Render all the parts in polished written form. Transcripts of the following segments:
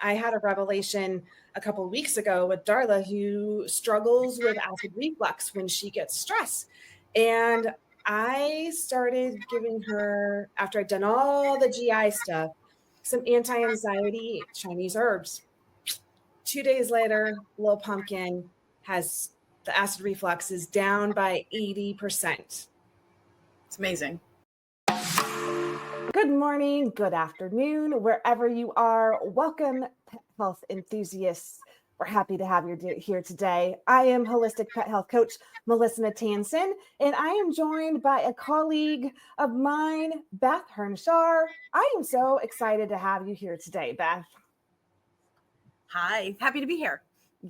I had a revelation a couple of weeks ago with Darla, who struggles with acid reflux when she gets stressed. And I started giving her, after I'd done all the GI stuff, some anti-anxiety Chinese herbs. 2 days later, little pumpkin has the acid reflux is down by 80%. It's amazing. Good morning, good afternoon, wherever you are. Welcome, pet health enthusiasts. We're happy to have you here today. I am holistic pet health coach Melissa Tansen, and I am joined by a colleague of mine, Beth Hrnciar. I am so excited to have you here today, Beth. Hi, happy to be here.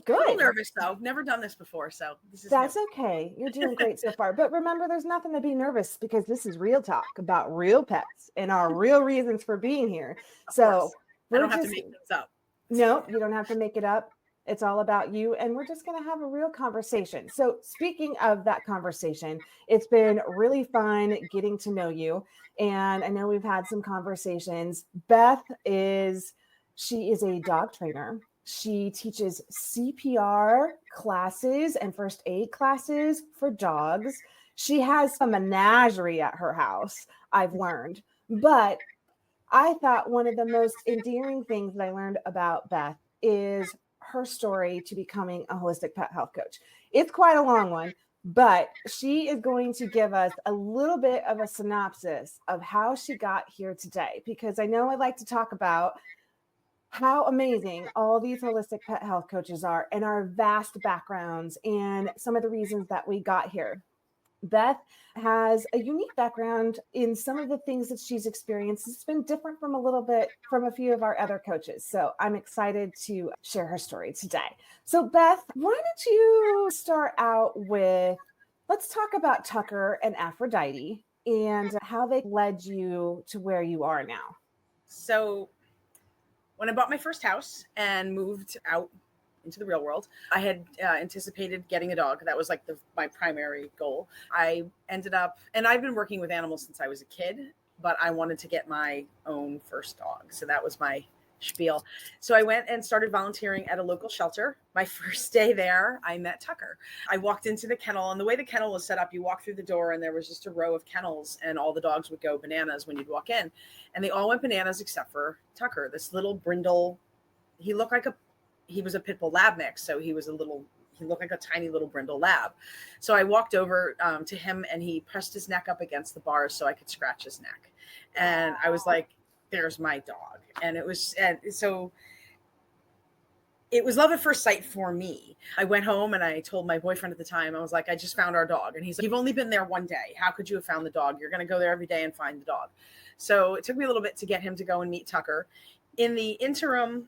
Good. A little nervous though. Never done this before, so this is That's new. okay. You're doing great so far. But remember, there's nothing to be nervous because this is real talk about real pets and our real reasons for being here. Of So course. I don't have to make things up. No, you don't have to make it up. It's all about you. And we're just going to have a real conversation. So speaking of that conversation, it's been really fun getting to know you. And I know we've had some conversations. Beth she is a dog trainer. She teaches CPR classes and first aid classes for dogs. She has a menagerie at her house, I've learned. But I thought one of the most endearing things that I learned about Beth is her story to becoming a holistic pet health coach. It's quite a long one, but she is going to give us a little bit of a synopsis of how she got here today, because I know I like to talk about how amazing all these holistic pet health coaches are and our vast backgrounds and some of the reasons that we got here. Beth has a unique background in some of the things that she's experienced. It's been different from a few of our other coaches. So I'm excited to share her story today. So Beth, why don't you start out with, let's talk about Tucker and Aphrodite and how they led you to where you are now. So when I bought my first house and moved out into the real world, I had anticipated getting a dog. That was like my primary goal. I ended up, and I've been working with animals since I was a kid, but I wanted to get my own first dog. So that was my spiel. So I went and started volunteering at a local shelter. My first day there, I met Tucker. I walked into the kennel, and the way the kennel was set up, you walk through the door and there was just a row of kennels, and all the dogs would go bananas when you'd walk in. And they all went bananas except for Tucker, this little brindle. He looked like he was a pit bull lab mix. So he looked like a tiny little brindle lab. So I walked over to him, and he pressed his neck up against the bars so I could scratch his neck. And I was like, there's my dog. And so it was love at first sight for me. I went home and I told my boyfriend at the time, I was like, I just found our dog. And he's like, you've only been there one day. How could you have found the dog? You're going to go there every day and find the dog. So it took me a little bit to get him to go and meet Tucker. In the interim,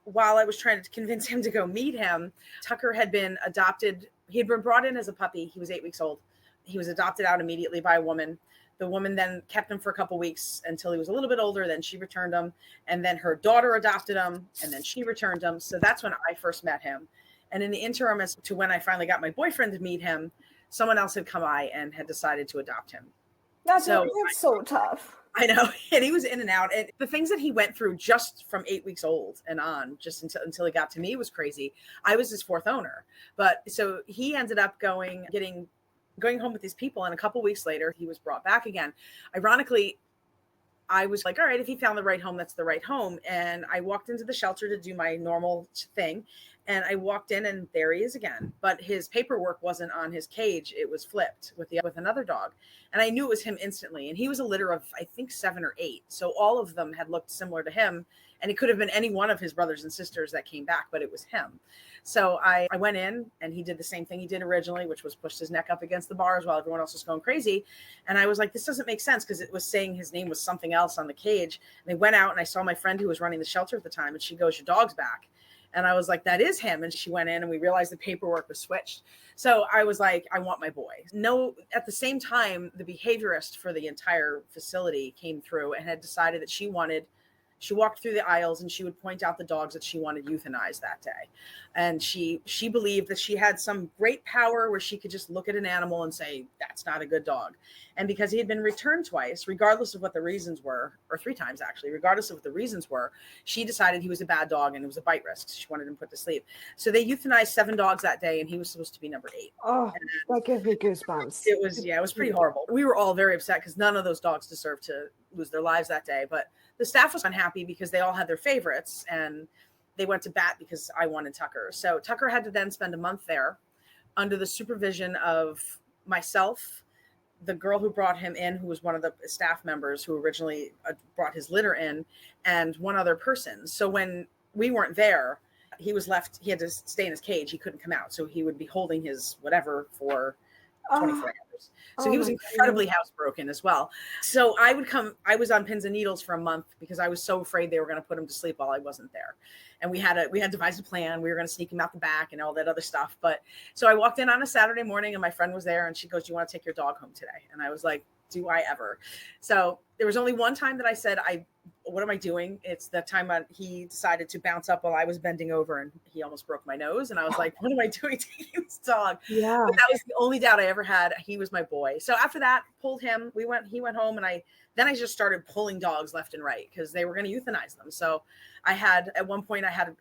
while I was trying to convince him to go meet him, Tucker had been adopted. He had been brought in as a puppy. He was 8 weeks old. He was adopted out immediately by a woman. The woman then kept him for a couple of weeks until he was a little bit older. Then she returned him. And then her daughter adopted him. And then she returned him. So that's when I first met him. And in the interim, as to when I finally got my boyfriend to meet him, someone else had come by and had decided to adopt him. That's so tough. I know. And he was in and out. And the things that he went through just from 8 weeks old and on, just until he got to me, was crazy. I was his fourth owner. But so he ended up going home with these people. And a couple weeks later, he was brought back again. Ironically, I was like, all right, if he found the right home, that's the right home. And I walked into the shelter to do my normal thing. And I walked in, and there he is again. But his paperwork wasn't on his cage. It was flipped with another dog. And I knew it was him instantly. And he was a litter of, I think, 7 or 8. So all of them had looked similar to him. And it could have been any one of his brothers and sisters that came back, but it was him. So I went in, and he did the same thing he did originally, which was pushed his neck up against the bars while everyone else was going crazy. And I was like, this doesn't make sense, because it was saying his name was something else on the cage. And they went out, and I saw my friend who was running the shelter at the time, and she goes, your dog's back. And I was like, that is him. And she went in, and we realized the paperwork was switched. So I was like, I want my boy. No, at the same time, the behaviorist for the entire facility came through and had decided that she wanted She walked through the aisles and she would point out the dogs that she wanted euthanized that day. And she believed that she had some great power where she could just look at an animal and say, that's not a good dog. And because he had been returned twice, regardless of what the reasons were, or 3 times actually, regardless of what the reasons were, she decided he was a bad dog and it was a bite risk. She wanted him put to sleep. So they euthanized 7 dogs that day and he was supposed to be number 8. Oh, that gives me goosebumps. It was pretty horrible. We were all very upset because none of those dogs deserved to lose their lives that day. But the staff was unhappy because they all had their favorites and they went to bat because I wanted Tucker. So Tucker had to then spend a month there under the supervision of myself, the girl who brought him in, who was one of the staff members who originally brought his litter in, and one other person. So when we weren't there, he was left, he had to stay in his cage. He couldn't come out. So he would be holding his whatever for 24 hours. So he was incredibly housebroken as well. So I was on pins and needles for a month because I was so afraid they were going to put him to sleep while I wasn't there. And we had devised a plan. We were going to sneak him out the back and all that other stuff. But so I walked in on a Saturday morning and my friend was there and she goes, "Do you want to take your dog home today?" And I was like, do I ever? So there was only one time that I said, what am I doing? It's the time when he decided to bounce up while I was bending over and he almost broke my nose. And I was like, what am I doing taking this dog? Yeah. But that was the only doubt I ever had. He was my boy. So after that, pulled him. He went home and I just started pulling dogs left and right because they were going to euthanize them. So at one point I had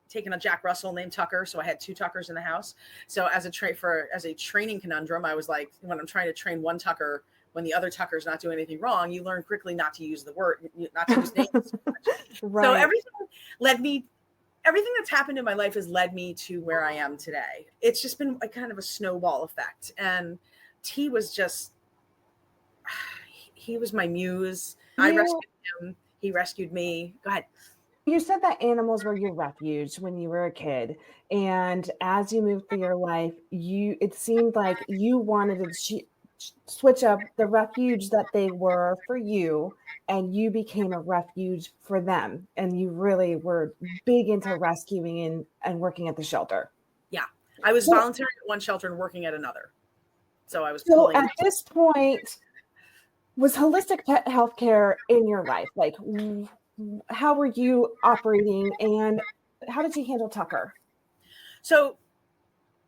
taken a Jack Russell named Tucker. So I had 2 Tuckers in the house. So as a training conundrum, I was like, when I'm trying to train one Tucker, when the other Tucker's not doing anything wrong, you learn quickly not to use the word, not to use names. Right. So everything that's happened in my life has led me to where I am today. It's just been a kind of a snowball effect. And T was he was my muse. I rescued him. He rescued me. Go ahead. You said that animals were your refuge when you were a kid. And as you moved through your life, it seemed like you wanted to switch up the refuge that they were for you, and you became a refuge for them. And you really were big into rescuing and working at the shelter. Yeah. I was volunteering at one shelter and working at another. So I was at this point, was holistic pet healthcare in your life? Like, how were you operating and how did you handle Tucker? So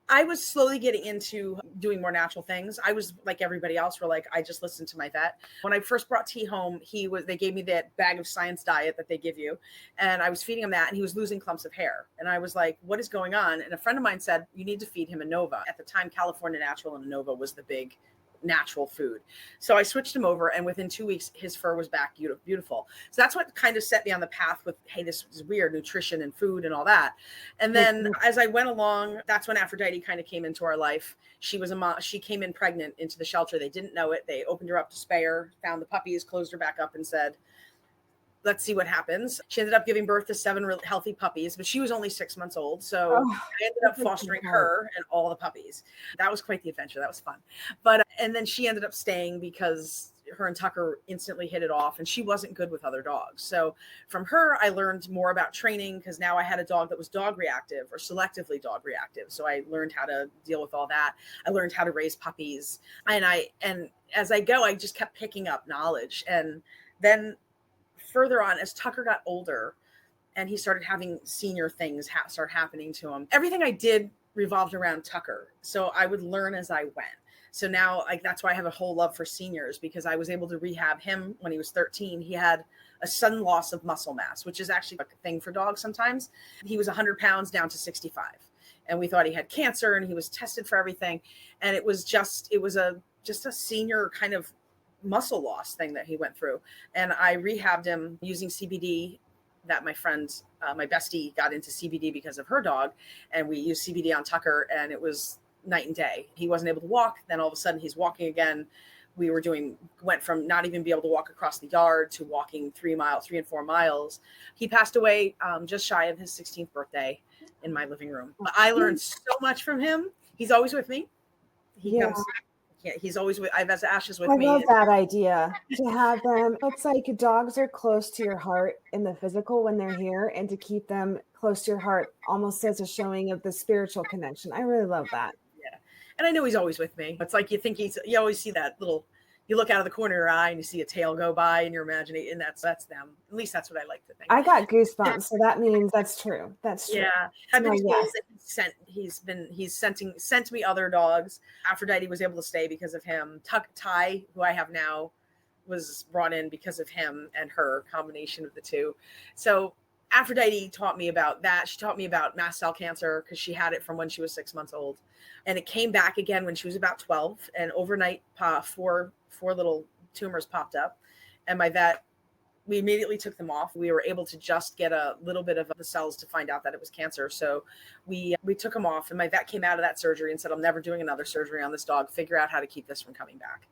I was slowly getting into doing more natural things. I was like everybody else, I just listened to my vet. When I first brought T home, they gave me that bag of science diet that they give you. And I was feeding him that and he was losing clumps of hair. And I was like, what is going on? And a friend of mine said, you need to feed him Innova. At the time, California Natural and Innova was the big natural food. So I switched him over and within 2 weeks, his fur was back beautiful. So that's what kind of set me on the path with, hey, this is weird, nutrition and food and all that. And then as I went along, that's when Aphrodite kind of came into our life. She was a mom. She came in pregnant into the shelter. They didn't know it. They opened her up to spay her, found the puppies, closed her back up and said, let's see what happens. She ended up giving birth to 7 really healthy puppies, but she was only 6 months old. So I ended up fostering her and all the puppies. That was quite the adventure. That was fun. And then she ended up staying because her and Tucker instantly hit it off and she wasn't good with other dogs. So from her, I learned more about training because now I had a dog that was dog reactive or selectively dog reactive. So I learned how to deal with all that. I learned how to raise puppies. And as I go, I just kept picking up knowledge. And then further on, as Tucker got older and he started having senior things start happening to him, everything I did revolved around Tucker. So I would learn as I went. So now that's why I have a whole love for seniors because I was able to rehab him when he was 13. He had a sudden loss of muscle mass, which is actually a thing for dogs sometimes. He was 100 pounds down to 65. And we thought he had cancer and he was tested for everything. And it was just a senior kind of muscle loss thing that he went through. And I rehabbed him using CBD that my friend, my bestie got into CBD because of her dog. And we used CBD on Tucker and it was night and day. He wasn't able to walk. Then all of a sudden he's walking again. We went from not even be able to walk across the yard to walking 3 and 4 miles. He passed away just shy of his 16th birthday in my living room. I learned so much from him. He's always with me. He comes. Yeah, he's always with. I have Ashes with me. I love that idea to have them. It's like dogs are close to your heart in the physical when they're here, and to keep them close to your heart almost as a showing of the spiritual connection. I really love that. Yeah, and I know he's always with me. It's like you always see that little you look out of the corner of your eye and you see a tail go by and you're imagining, and that's them. At least that's what I like to think. I got goosebumps, so that means that's true. That's true. Yeah, I've been So, yes. he's sent me other dogs. Aphrodite was able to stay because of him. Ty, who I have now, was brought in because of him and her combination of the two. So Aphrodite taught me about that. She taught me about mast cell cancer because she had it from when she was 6 months old, and it came back again when she was about 12. And overnight, four little tumors popped up, and my vet, we immediately took them off. We were able to just get a little bit of the cells to find out that it was cancer. So we took them off, and my vet came out of that surgery and said, I'm never doing another surgery on this dog. Figure out how to keep this from coming back.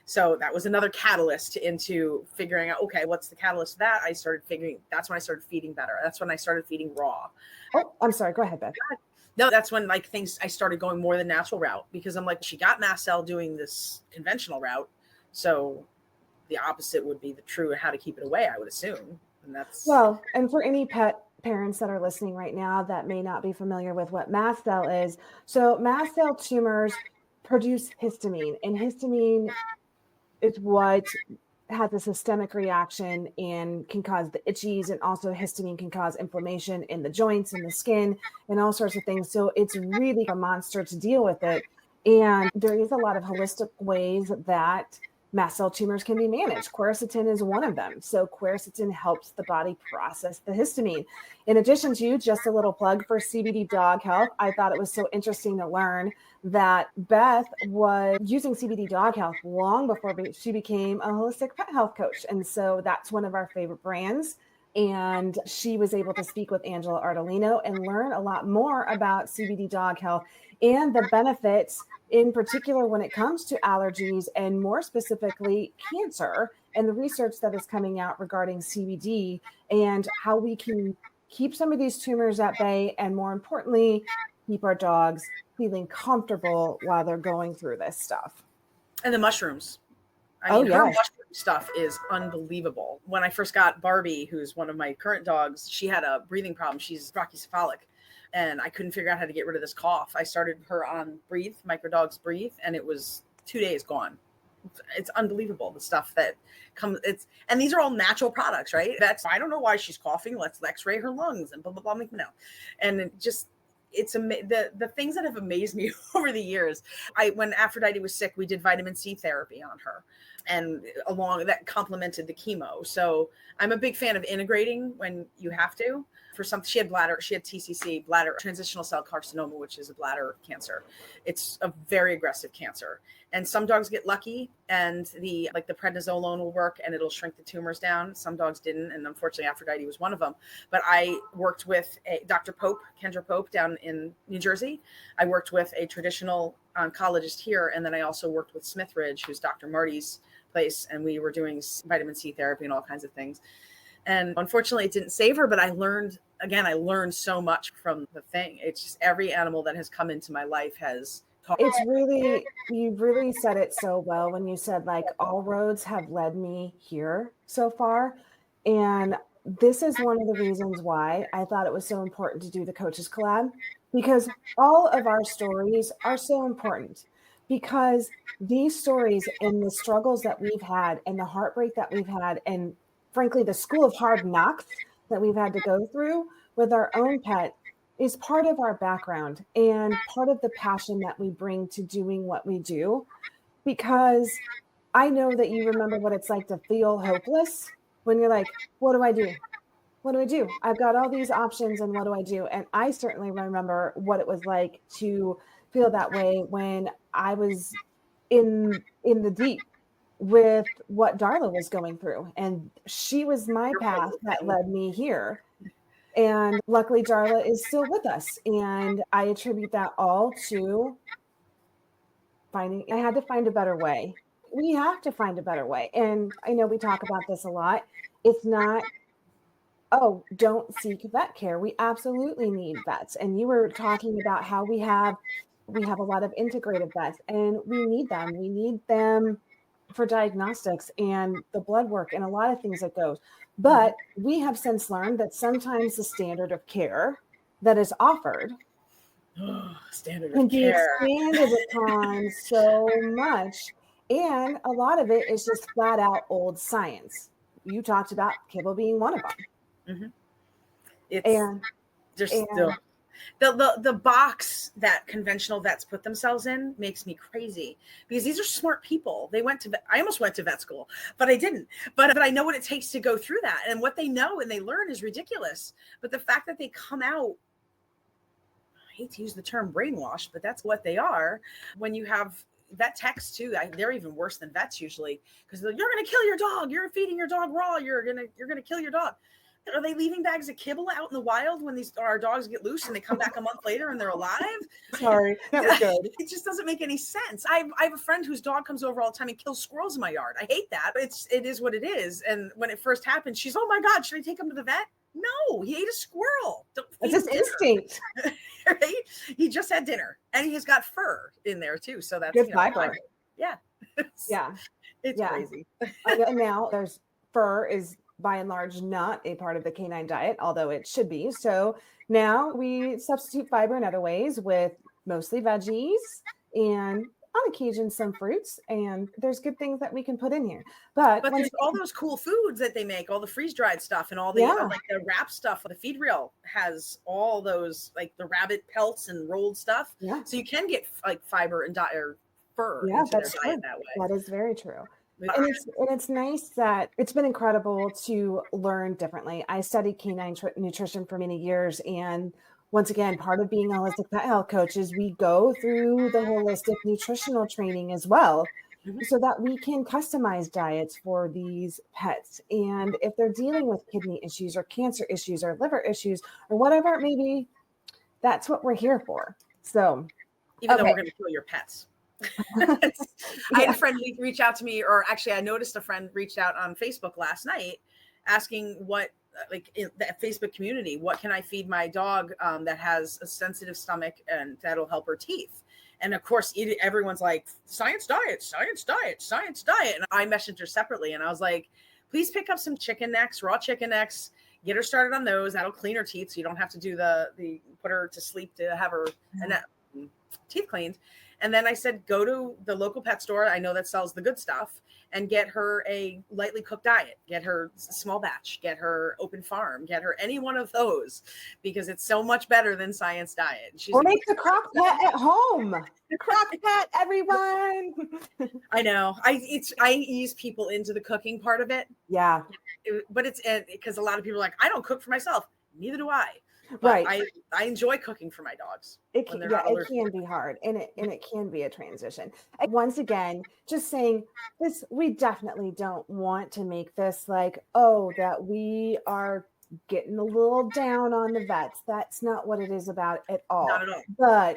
So that was another catalyst into figuring out, okay, what's the catalyst of that? That's when I started feeding better. That's when I started feeding raw. Oh, I'm sorry. Go ahead, Beth. No, that's when I started going more the natural route, because I'm like, she got mast cell doing this conventional route. So the opposite would be the true how to keep it away, I would assume. And that's and for any pet parents that are listening right now that may not be familiar with what mast cell is. So mast cell tumors produce histamine, and histamine is what has a systemic reaction and can cause the itchies, and also histamine can cause inflammation in the joints and the skin and all sorts of things. So it's really a monster to deal with it. And there is a lot of holistic ways that mast cell tumors can be managed. Quercetin is one of them. So quercetin helps the body process the histamine. In addition to, just a little plug for CBD Dog Health, I thought it was so interesting to learn that Beth was using CBD Dog Health long before she became a holistic pet health coach. And so that's one of our favorite brands. And she was able to speak with Angela Ardolino and learn a lot more about CBD Dog Health and the benefits, in particular when it comes to allergies, and more specifically cancer, and the research that is coming out regarding CBD and how we can keep some of these tumors at bay, and more importantly, keep our dogs feeling comfortable while they're going through this stuff. And the mushrooms. Her mushroom stuff is unbelievable. When I first got Barbie, who's one of my current dogs, she had a breathing problem. She's brachycephalic, and I couldn't figure out how to get rid of this cough. I started her on Breathe, Microdogs Breathe, and it was 2 days gone. It's unbelievable, the stuff that comes. And these are all natural products, right? I don't know why she's coughing. Let's X-ray her lungs and blah, blah, blah. No. And it just, the things that have amazed me over the years. When Aphrodite was sick, we did vitamin C therapy on her, and along that complemented the chemo. So I'm a big fan of integrating when you have to. For some, she had TCC, bladder transitional cell carcinoma, which is a bladder cancer. It's a very aggressive cancer. And some dogs get lucky, and the prednisolone will work and it'll shrink the tumors down. Some dogs didn't, and unfortunately Aphrodite was one of them. But I worked with Dr. Pope, Kendra Pope, down in New Jersey. I worked with a traditional oncologist here, and then I also worked with Smith Ridge, who's Dr. Marty's place, and we were doing vitamin C therapy and all kinds of things. And unfortunately, it didn't save her, but I learned so much from the thing. It's just every animal that has come into my life has taught. You really said it so well when you said, like, all roads have led me here so far. And this is one of the reasons why I thought it was so important to do the Coaches Collab, because all of our stories are so important, because these stories and the struggles that we've had and the heartbreak that we've had, and frankly, the school of hard knocks that we've had to go through with our own pet, is part of our background and part of the passion that we bring to doing what we do. Because I know that you remember what it's like to feel hopeless when you're like, what do I do? What do I do? I've got all these options, and what do I do? And I certainly remember what it was like to feel that way when I was in the deep with what Darla was going through. And she was my path that led me here. And luckily, Darla is still with us. And I attribute that all to I had to find a better way. We have to find a better way. And I know we talk about this a lot. It's not, oh, don't seek vet care. We absolutely need vets. And you were talking about how we have a lot of integrative vets, and we need them. We need them for diagnostics and the blood work and a lot of things that goes. But we have since learned that sometimes the standard of care that is offered Standard can of be care. expanded upon so much. And a lot of it is just flat out old science. You talked about kibble being one of them. Mm-hmm. It's And there's and still the box that conventional vets put themselves in makes me crazy, because these are smart people. They went to I almost went to vet school, but I didn't. But I know what it takes to go through that, and what they know and they learn is ridiculous. But the fact that they come out, I hate to use the term brainwashed, but that's what they are. When you have vet techs too, they're even worse than vets usually, because you're going to kill your dog. You're feeding your dog raw. You're gonna kill your dog. Are they leaving bags of kibble out in the wild when our dogs get loose and they come back a month later and they're alive? sorry, that was good. It just doesn't make any sense. I have a friend whose dog comes over all the time and kills squirrels in my yard. I hate that. It is what it is. And when it first happened, she's, oh my God, should I take him to the vet? No, he ate a squirrel. It's just instinct. Right? He just had dinner, and he's got fur in there too. So that's good fiber. Yeah. It's crazy. I know now there's fur is by and large not a part of the canine diet, although it should be. So now we substitute fiber in other ways with mostly veggies and on occasion some fruits, and there's good things that we can put in here. But there's all those cool foods that they make, all the freeze-dried stuff and all the like the wrap stuff. The feed reel has all those, like the rabbit pelts and rolled stuff. Yeah. So you can get like fiber and or fur into their diet that way. That is very true. And it's nice that it's been incredible to learn differently. I studied canine nutrition for many years, and once again, part of being a holistic pet health coach is we go through the holistic nutritional training as well, so that we can customize diets for these pets. And if they're dealing with kidney issues or cancer issues or liver issues or whatever it may be, that's what we're here for. So even though we're going to kill your pets. I had a friend reach out to me, or actually I noticed a friend reached out on Facebook last night asking what, like in the Facebook community, what can I feed my dog that has a sensitive stomach and that'll help her teeth? And of course, everyone's like, science diet, science diet, science diet. And I messaged her separately and I was like, please pick up some chicken necks, raw chicken necks, get her started on those. That'll clean her teeth, so you don't have to do the put her to sleep to have her teeth cleaned. And then I said, go to the local pet store, I know that sells the good stuff, and get her a lightly cooked diet, get her small batch, get her open farm, get her any one of those, because it's so much better than science diet. Or make the crock pot at home. Crock pot, everyone. I know. I ease people into the cooking part of it. Yeah. But it's because a lot of people are like, I don't cook for myself. Neither do I. But right. I enjoy cooking for my dogs. It can be hard, and it can be a transition. And once again, just saying this, we definitely don't want to make this like, oh, that we are getting a little down on the vets. That's not what it is about at all. Not at all. But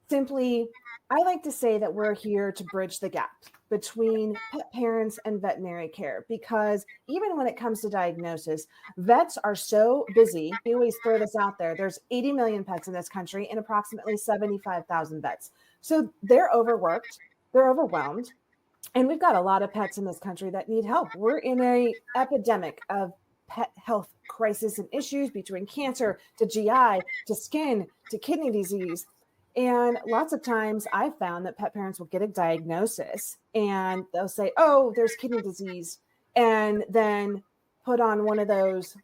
simply, I like to say that we're here to bridge the gap between pet parents and veterinary care, because even when it comes to diagnosis, vets are so busy. We always throw this out there. There's 80 million pets in this country and approximately 75,000 vets. So they're overworked, they're overwhelmed, and we've got a lot of pets in this country that need help. We're in an epidemic of pet health crisis and issues, between cancer to GI to skin to kidney disease. And lots of times I've found that pet parents will get a diagnosis and they'll say, oh, there's kidney disease, and then put on one of those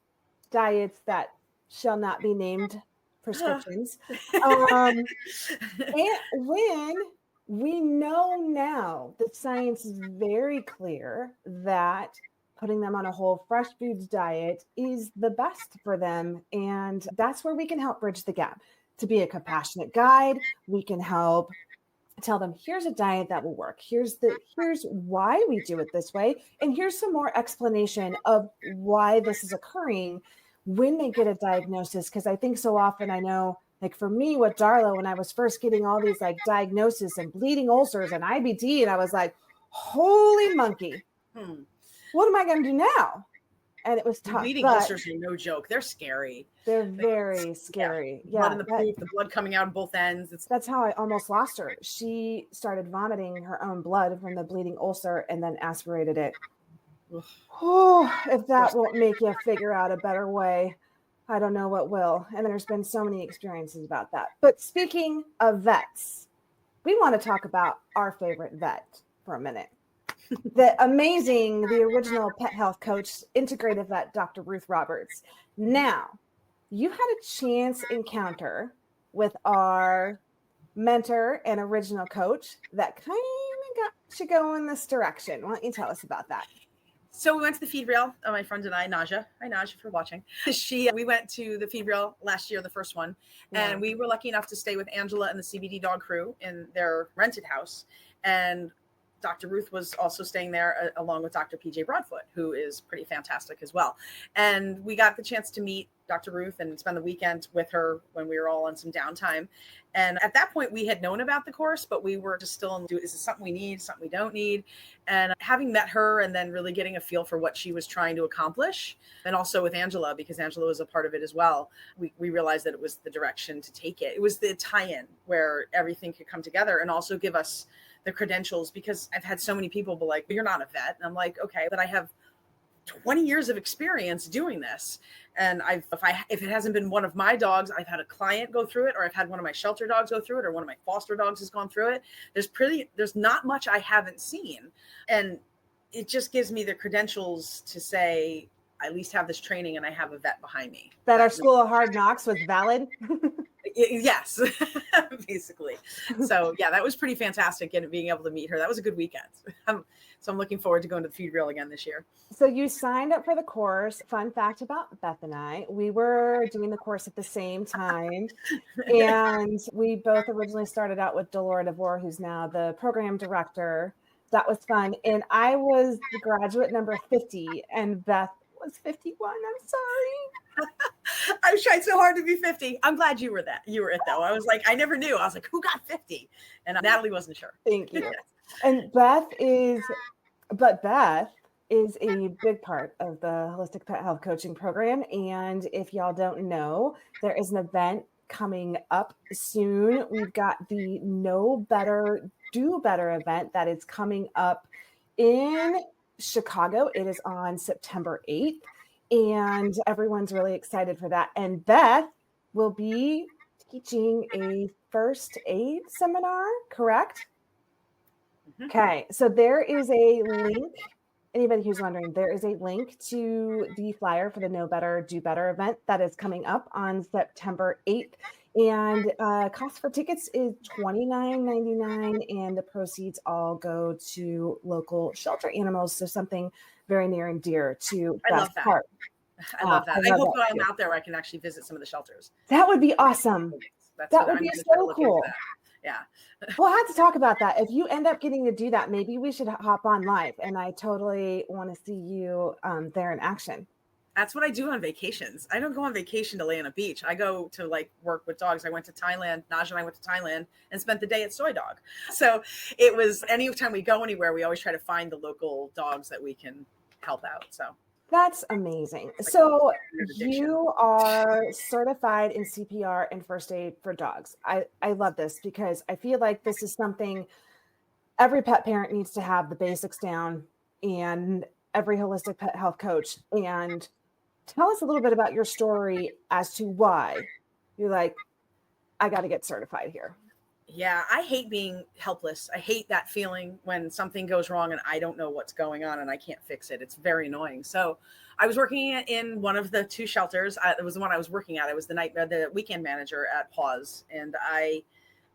diets that shall not be named prescriptions. And when we know now that science is very clear that putting them on a whole fresh foods diet is the best for them. And that's where we can help bridge the gap. To be a compassionate guide, we can help tell them, here's a diet that will work. Here's why we do it this way. And here's some more explanation of why this is occurring when they get a diagnosis. Because I think so often, I know, like for me with Darla, when I was first getting all these like diagnoses and bleeding ulcers and IBD, and I was like, holy monkey, what am I going to do now? And it was tough. Bleeding ulcers are no joke. They're scary. They're very scary. Yeah. Blood in the poop, the blood coming out on both ends. That's how I almost lost her. She started vomiting her own blood from the bleeding ulcer and then aspirated it. Oh, if that won't make you figure out a better way, I don't know what will. And there's been so many experiences about that. But speaking of vets, we want to talk about our favorite vet for a minute. the original pet health coach, integrative vet, Dr. Ruth Roberts. Now, you had a chance encounter with our mentor and original coach that kind of got you going this direction. Why don't you tell us about that? So we went to the feed reel, my friend and I, Naja. Hi, Naja, if you're watching. We went to the feed reel last year, the first one, and we were lucky enough to stay with Angela and the CBD dog crew in their rented house. And Dr. Ruth was also staying there along with Dr. PJ Broadfoot, who is pretty fantastic as well. And we got the chance to meet Dr. Ruth and spend the weekend with her when we were all on some downtime. And at that point, we had known about the course, but we were just still is this something we need, something we don't need? And having met her and then really getting a feel for what she was trying to accomplish, and also with Angela, because Angela was a part of it as well, we realized that it was the direction to take it. It was the tie-in where everything could come together and also give us the credentials, because I've had so many people be like, you're not a vet. And I'm like, okay, but I have 20 years of experience doing this. And if it hasn't been one of my dogs, I've had a client go through it, or I've had one of my shelter dogs go through it, or one of my foster dogs has gone through it. There's not much I haven't seen. And it just gives me the credentials to say, I at least have this training and I have a vet behind me. That our School of Hard Knocks was valid. Yes, basically. So yeah, that was pretty fantastic being able to meet her. That was a good weekend. So I'm looking forward to going to the feed reel again this year. So you signed up for the course. Fun fact about Beth and I, we were doing the course at the same time. And we both originally started out with Delora DeVore, who's now the program director. That was fun. And I was the graduate number 50 and Beth was 51. I'm sorry. I was trying so hard to be 50. I'm glad you were it though. I was like, I never knew. I was like, who got 50? And Natalie wasn't sure. Thank you. And Beth is a big part of the Holistic Pet Health Coaching Program. And if y'all don't know, there is an event coming up soon. We've got the Know Better, Do Better event that is coming up in Chicago. It is on September 8th. And everyone's really excited for that. And Beth will be teaching a first aid seminar, correct? Mm-hmm. Okay, so there is a link. Anybody who's wondering, there is a link to the flyer for the Know Better, Do Better event that is coming up on September 8th. And cost for tickets is $29.99, and the proceeds all go to local shelter animals. So something very near and dear to Beth's heart. I love that. I hope that I'm out there, I can actually visit some of the shelters. That would be awesome. That would be so cool. Yeah. We'll have to talk about that. If you end up getting to do that, maybe we should hop on live. And I totally want to see you there in action. That's what I do on vacations. I don't go on vacation to lay on a beach. I go to work with dogs. I went to Thailand. Naja and I went to Thailand and spent the day at Soy Dog. So it was, anytime we go anywhere, we always try to find the local dogs that we can help out. So that's amazing. So you are certified in CPR and first aid for dogs. I love this because I feel like this is something every pet parent needs to have the basics down, and every holistic pet health coach. And tell us a little bit about your story as to why you're like, I got to get certified here. Yeah, I hate being helpless. I hate that feeling when something goes wrong and I don't know what's going on and I can't fix it. It's very annoying. So I was working in one of the two shelters. It was the one I was working at. I was the weekend manager at Paws. And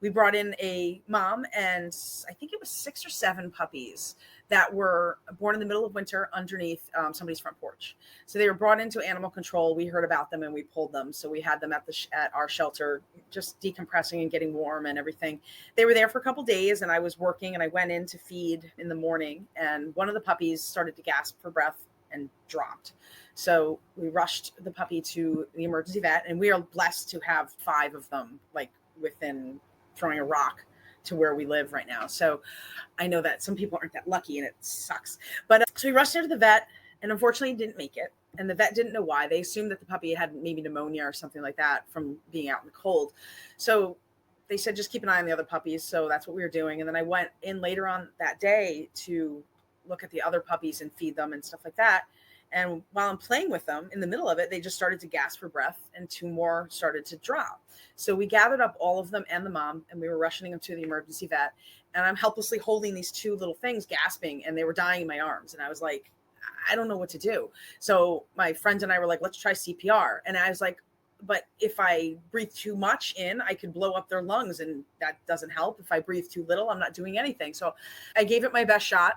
we brought in a mom and I think it was 6 or 7 puppies that were born in the middle of winter underneath somebody's front porch. So they were brought into animal control. We heard about them and we pulled them. So we had them at our shelter, just decompressing and getting warm and everything. They were there for a couple of days and I was working and I went in to feed in the morning and one of the puppies started to gasp for breath and dropped. So we rushed the puppy to the emergency vet and we are blessed to have 5 of them within throwing a rock to where we live right now. So I know that some people aren't that lucky and it sucks. But so we rushed her to the vet and unfortunately didn't make it. And the vet didn't know why. They assumed that the puppy had maybe pneumonia or something like that from being out in the cold. So they said, just keep an eye on the other puppies. So that's what we were doing. And then I went in later on that day to look at the other puppies and feed them and stuff like that. And while I'm playing with them, in the middle of it, they just started to gasp for breath, and 2 more started to drop. So we gathered up all of them and the mom, and we were rushing them to the emergency vet. And I'm helplessly holding these 2 little things gasping, and they were dying in my arms. And I was like, I don't know what to do. So my friend and I were like, let's try CPR. And I was like, but if I breathe too much in, I could blow up their lungs, and that doesn't help. If I breathe too little, I'm not doing anything. So I gave it my best shot.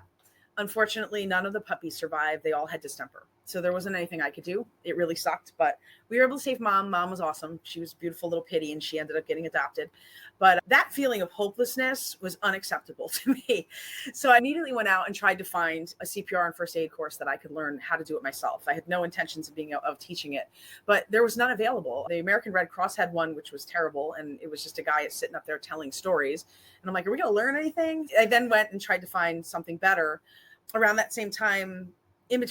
Unfortunately, none of the puppies survived. They all had distemper. So there wasn't anything I could do. It really sucked, but we were able to save mom. Mom was awesome. She was a beautiful little pitty, and she ended up getting adopted. But that feeling of hopelessness was unacceptable to me. So I immediately went out and tried to find a CPR and first aid course that I could learn how to do it myself. I had no intentions of teaching it, but there was none available. The American Red Cross had one, which was terrible. And it was just a guy sitting up there telling stories. And I'm like, are we going to learn anything? I then went and tried to find something better. Around that same time, in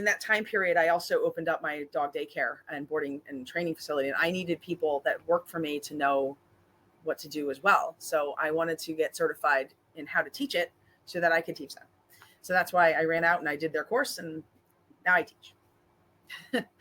that time period, I also opened up my dog daycare and boarding and training facility. And I needed people that worked for me to know what to do as well. So I wanted to get certified in how to teach it so that I could teach them. So that's why I ran out and I did their course, and now I teach.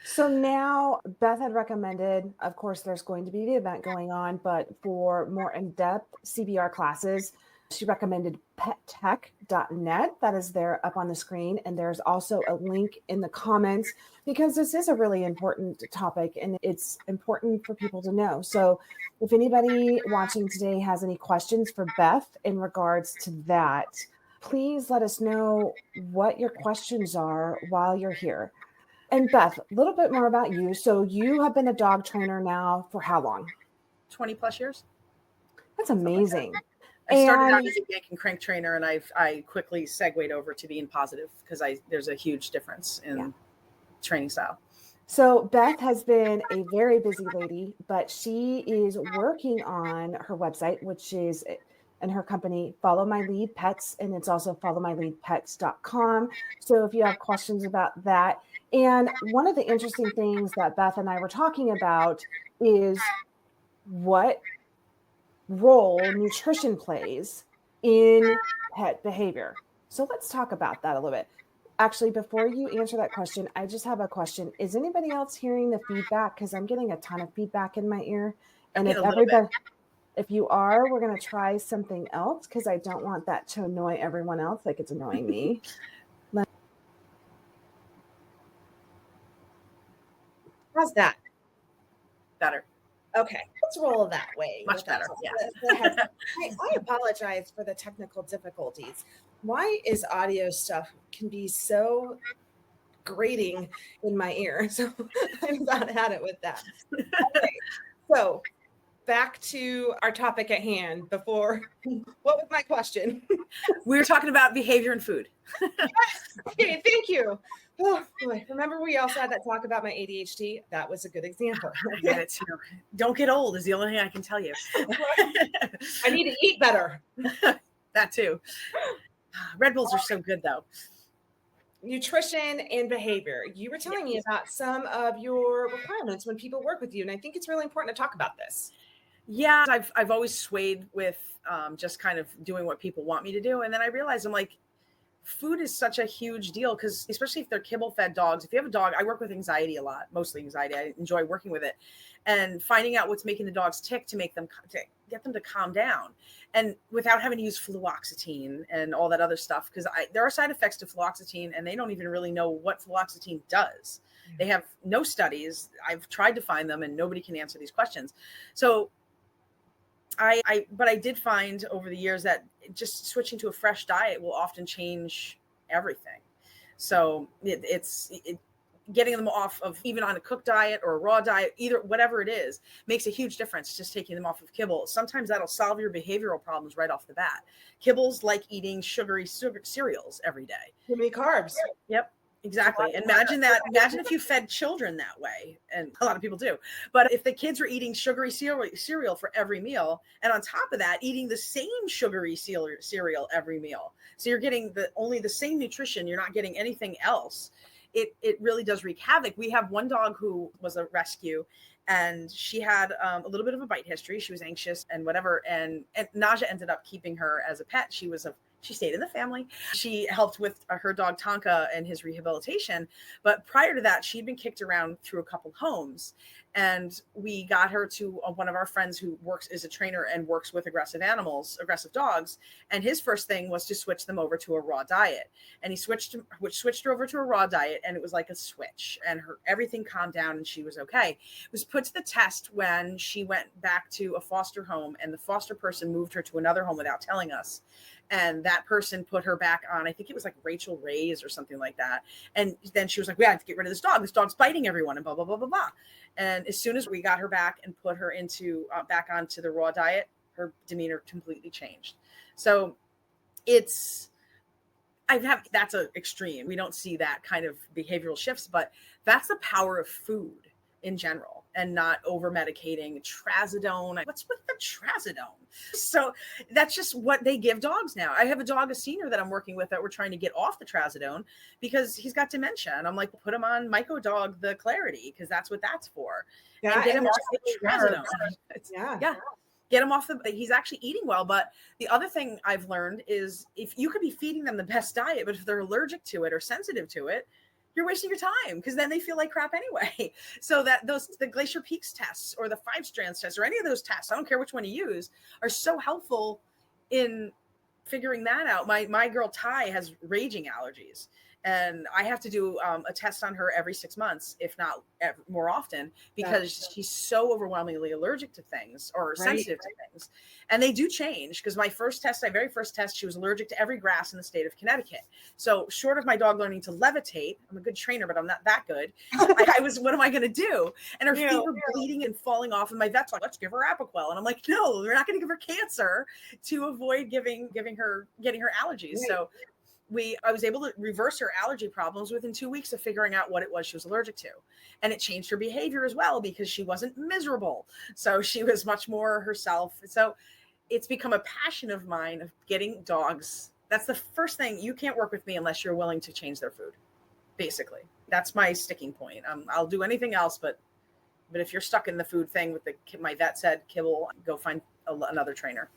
So now Beth had recommended, of course, there's going to be the event going on, but for more in-depth CPR classes, she recommended pettech.net. That is there up on the screen. And there's also a link in the comments, because this is a really important topic and it's important for people to know. So if anybody watching today has any questions for Beth in regards to that, please let us know what your questions are while you're here. And Beth, a little bit more about you. So you have been a dog trainer now for how long? 20 plus years. That's amazing. I started out as a yank and crank trainer, and I quickly segued over to being positive because there's a huge difference in training style. So Beth has been a very busy lady, but she is working on her website, which is in her company, Follow My Lead Pets, and it's also followmyleadpets.com. So if you have questions about that. And one of the interesting things that Beth and I were talking about is what role nutrition plays in pet behavior. So let's talk about that a little bit. Actually, before you answer that question, I just have a question. Is anybody else hearing the feedback? Because I'm getting a ton of feedback in my ear. And if you are, we're going to try something else, because I don't want that to annoy everyone else like it's annoying me. How's that? Better. Okay, let's roll that way. Much better. Yeah. I apologize for the technical difficulties. Why is audio stuff can be so grating in my ear? So I've not had it with that. Okay, so back to our topic at hand. Before, what was my question? We were talking about behavior and food. Okay, thank you. Oh boy, remember we also had that talk about my ADHD? That was a good example. Yeah, don't get old is the only thing I can tell you. I need to eat better. That too. Red Bulls are so good though. Nutrition and behavior. You were telling me about some of your requirements when people work with you, and I think it's really important to talk about this. Yeah, I've always swayed with just kind of doing what people want me to do, and then I realized I'm like, food is such a huge deal, because especially if they're kibble fed dogs, if you have a dog, I work with anxiety a lot, mostly anxiety. I enjoy working with it and finding out what's making the dogs tick to get them to calm down, and without having to use fluoxetine and all that other stuff, because there are side effects to fluoxetine and they don't even really know what fluoxetine does. They have no studies. I've tried to find them and nobody can answer these questions. So but I did find over the years that just switching to a fresh diet will often change everything. So it's getting them off of, even on a cooked diet or a raw diet, either whatever it is, makes a huge difference. Just taking them off of kibble. Sometimes that'll solve your behavioral problems right off the bat. Kibble's like eating sugary cereals every day. Too many carbs. Yep. Exactly. And imagine if you fed children that way, and a lot of people do. But if the kids were eating sugary cereal for every meal, and on top of that, eating the same sugary cereal every meal, so you're getting only the same nutrition, you're not getting anything else. It really does wreak havoc. We have one dog who was a rescue, and she had a little bit of a bite history. She was anxious and whatever. And Naja ended up keeping her as a pet. She was a She stayed in the family. She helped with her dog Tonka and his rehabilitation. But prior to that, she'd been kicked around through a couple homes. And we got her to one of our friends who is a trainer and works with aggressive dogs. And his first thing was to switch them over to a raw diet. And he switched her over to a raw diet. And it was like a switch, and everything calmed down and she was okay. It was put to the test when she went back to a foster home, and the foster person moved her to another home without telling us. And that person put her back on, I think it was like Rachel Ray's or something like that. And then she was like, we have to get rid of this dog. This dog's biting everyone and blah, blah, blah, blah, blah. And as soon as we got her back and put her into back onto the raw diet, her demeanor completely changed. So that's an extreme. We don't see that kind of behavioral shifts, but that's the power of food in general, and not over medicating. Trazodone. What's with the trazodone? So that's just what they give dogs now. I have a senior that I'm working with that we're trying to get off the trazodone because he's got dementia. And I'm like, put him on Mycodog, the Clarity, because that's what that's for. Yeah, and get him off the trazodone. Yeah. Get him off he's actually eating well. But the other thing I've learned is if you could be feeding them the best diet, but if they're allergic to it or sensitive to it, you're wasting your time, because then they feel like crap anyway. So that the Glacier Peaks tests or the 5 strands tests or any of those tests, I don't care which one you use, are so helpful in figuring that out. My girl Ty has raging allergies, and I have to do a test on her every 6 months, if not more often, because she's so overwhelmingly allergic to things or sensitive to things. And they do change, because my very first test, she was allergic to every grass in the state of Connecticut. So short of my dog learning to levitate, I'm a good trainer, but I'm not that good. What am I going to do? And her feet were bleeding and falling off. And my vet's like, let's give her Apoquel. And I'm like, no, we're not going to give her cancer to avoid getting her allergies. Right. So I was able to reverse her allergy problems within 2 weeks of figuring out what it was she was allergic to. And it changed her behavior as well, because she wasn't miserable. So she was much more herself. So it's become a passion of mine of getting dogs. That's the first thing. You can't work with me unless you're willing to change their food. Basically, that's my sticking point. I'll do anything else, but if you're stuck in the food thing with my vet said kibble, go find another trainer.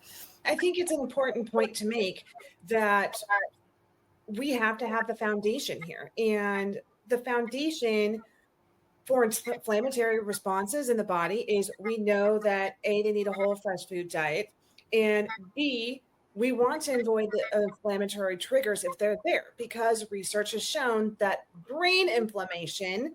I think it's an important point to make that we have to have the foundation here, and the foundation for inflammatory responses in the body is we know that A, they need a whole fresh food diet, and B, we want to avoid the inflammatory triggers if they're there, because research has shown that brain inflammation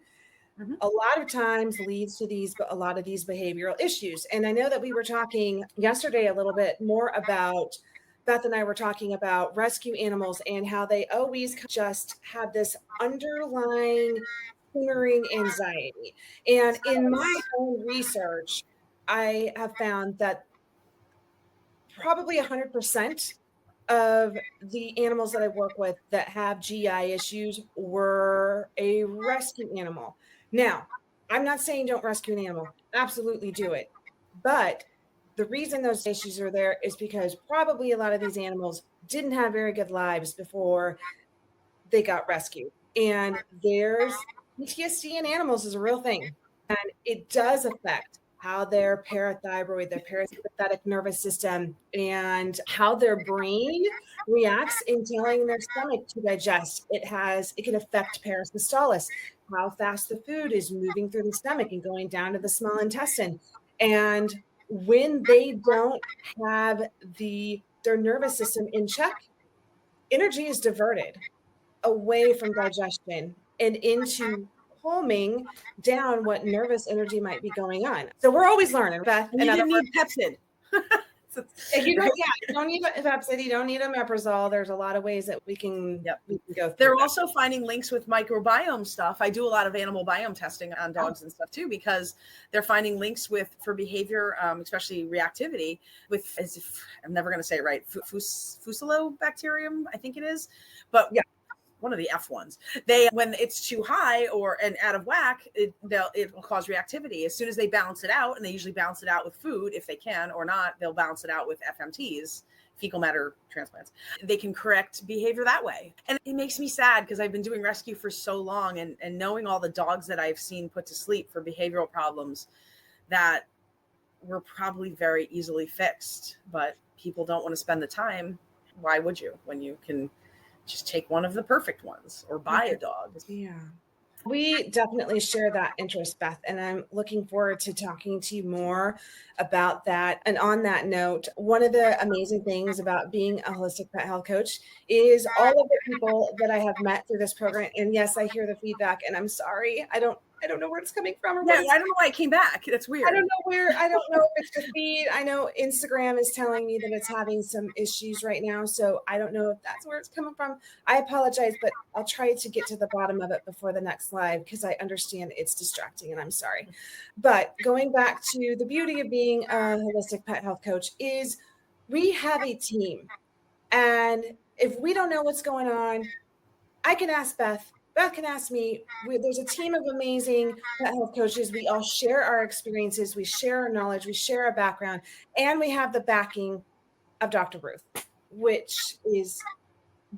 a lot of times leads to a lot of these behavioral issues. And I know that we were talking yesterday a little bit more about, Beth and I were talking about rescue animals and how they always just have this underlying simmering anxiety. And in my own research, I have found that probably 100% of the animals that I work with that have GI issues were a rescue animal. Now, I'm not saying don't rescue an animal. Absolutely do it. But the reason those issues are there is because probably a lot of these animals didn't have very good lives before they got rescued. And there's PTSD in animals is a real thing. And it does affect how their parathyroid, their parasympathetic nervous system, and how their brain reacts in telling their stomach to digest. It can affect parasystolis, how fast the food is moving through the stomach and going down to the small intestine. And when they don't have their nervous system in check, energy is diverted away from digestion and into calming down what nervous energy might be going on. So we're always learning, Beth. You didn't need Pepsid. You don't need a Pepsid, you don't need a Meprazole. There's a lot of ways that we can go through. They're also finding links with microbiome stuff. I do a lot of animal biome testing on dogs and stuff too, because they're finding links for behavior, especially reactivity with, I'm never going to say it right, Fusilobacterium, I think it is. But yeah, one of the F ones. When it's too high and out of whack, it will cause reactivity. As soon as they balance it out, and they usually balance it out with food if they can, or not, they'll balance it out with FMTs, fecal matter transplants. They can correct behavior that way. And it makes me sad because I've been doing rescue for so long, and knowing all the dogs that I've seen put to sleep for behavioral problems that were probably very easily fixed, but people don't want to spend the time why would you when you can just take one of the perfect ones or buy a dog? Yeah. We definitely share that interest, Beth, and I'm looking forward to talking to you more about that. And on that note, one of the amazing things about being a holistic pet health coach is all of the people that I have met through this program. And yes, I hear the feedback, and I'm sorry, I don't know where it's coming from or Yeah, what it's I don't know why it came back. That's weird. I don't know if it's the feed. I know Instagram is telling me that it's having some issues right now. So I don't know if that's where it's coming from. I apologize, but I'll try to get to the bottom of it before the next live because I understand it's distracting and I'm sorry. But going back to the beauty of being a holistic pet health coach is we have a team. And if we don't know what's going on, I can ask Beth. Beth can ask me. There's a team of amazing pet health coaches. We all share our experiences. We share our knowledge. We share our background. And we have the backing of Dr. Ruth, which has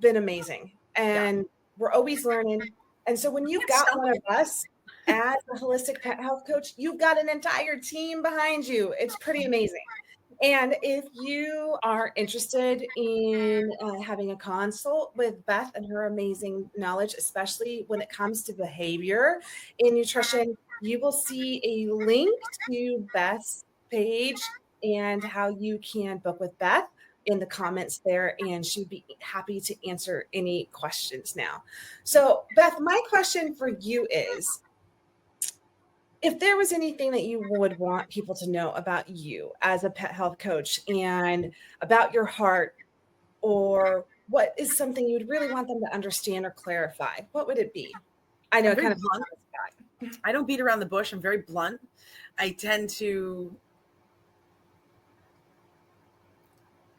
been amazing. And we're always learning. And so when you've got one of us as a holistic pet health coach, you've got an entire team behind you. It's pretty amazing. And if you are interested in having a consult with Beth and her amazing knowledge, especially when it comes to behavior in nutrition, you will see a link to Beth's page and how you can book with Beth in the comments there, and she'd be happy to answer any questions now. So, Beth, my question for you is, if there was anything that you would want people to know about you as a pet health coach and about your heart, or what is something you would really want them to understand or clarify, what would it be? I know I'm it very kind of blunt. I don't beat around the bush. I'm very blunt. I tend to,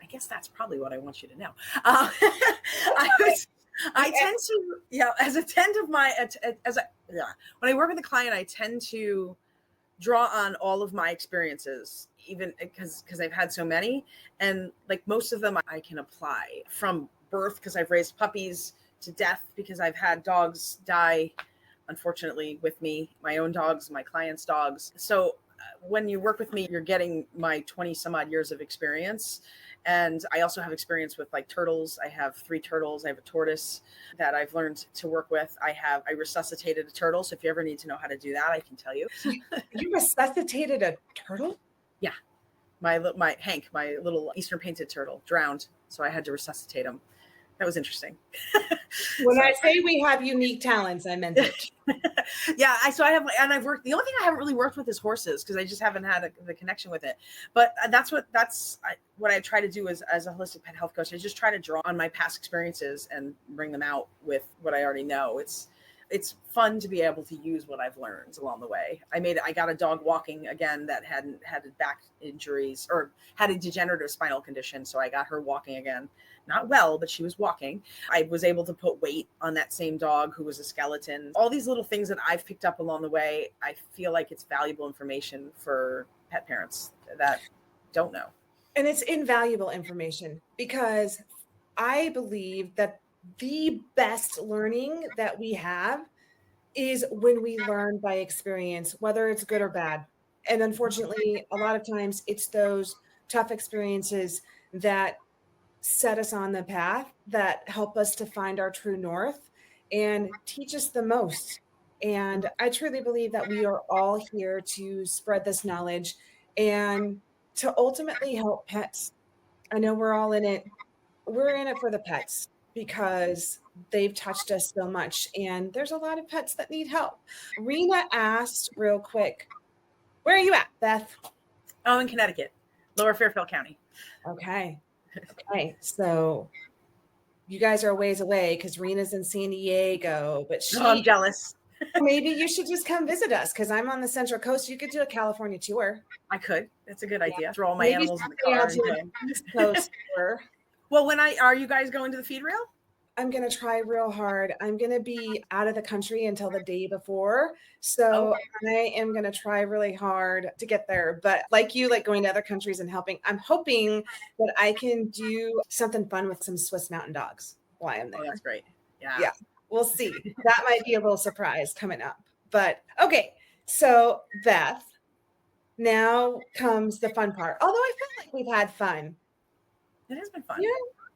I guess that's probably what I want you to know. I tend to, when I work with a client, I tend to draw on all of my experiences, even because I've had so many, and like most of them I can apply from birth because I've raised puppies to death because I've had dogs die, unfortunately, with me, my own dogs, my clients' dogs. So when you work with me, you're getting my 20 some odd years of experience. And I also have experience with like turtles. I have 3 turtles. I have a tortoise that I've learned to work with. I resuscitated a turtle. So if you ever need to know how to do that, I can tell you. You resuscitated a turtle? Yeah. My Hank, my little Eastern painted turtle, drowned. So I had to resuscitate him. That was interesting. When I say we have unique talents, I meant it. Yeah, I've worked. The only thing I haven't really worked with is horses because I just haven't had the connection with it. But that's what I try to do as a holistic pet health coach. I just try to draw on my past experiences and bring them out with what I already know. It's fun to be able to use what I've learned along the way. I got a dog walking again that hadn't had back injuries or had a degenerative spinal condition. So I got her walking again, not well, but she was walking. I was able to put weight on that same dog who was a skeleton. All these little things that I've picked up along the way, I feel like it's valuable information for pet parents that don't know. And it's invaluable information because I believe that the best learning that we have is when we learn by experience, whether it's good or bad. And unfortunately, a lot of times it's those tough experiences that set us on the path that help us to find our true north and teach us the most. And I truly believe that we are all here to spread this knowledge and to ultimately help pets. I know we're all in it. We're in it for the pets because they've touched us so much. And there's a lot of pets that need help. Rena asked real quick, where are you at, Beth? Oh, in Connecticut, Lower Fairfield County. Okay. So you guys are a ways away because Rena's in San Diego, but I'm jealous. Maybe you should just come visit us because I'm on the Central Coast. You could do a California tour. I could. That's a good idea. Throw all my animals in the car. East Coast tour. Well, are you guys going to the feed rail? I'm going to try real hard. I'm going to be out of the country until the day before. So I am going to try really hard to get there. But like going to other countries and helping, I'm hoping that I can do something fun with some Swiss mountain dogs while I'm there. Oh, that's great. Yeah. We'll see. That might be a little surprise coming up. But okay. So Beth, now comes the fun part. Although I feel like we've had fun. It has been fun. Yeah.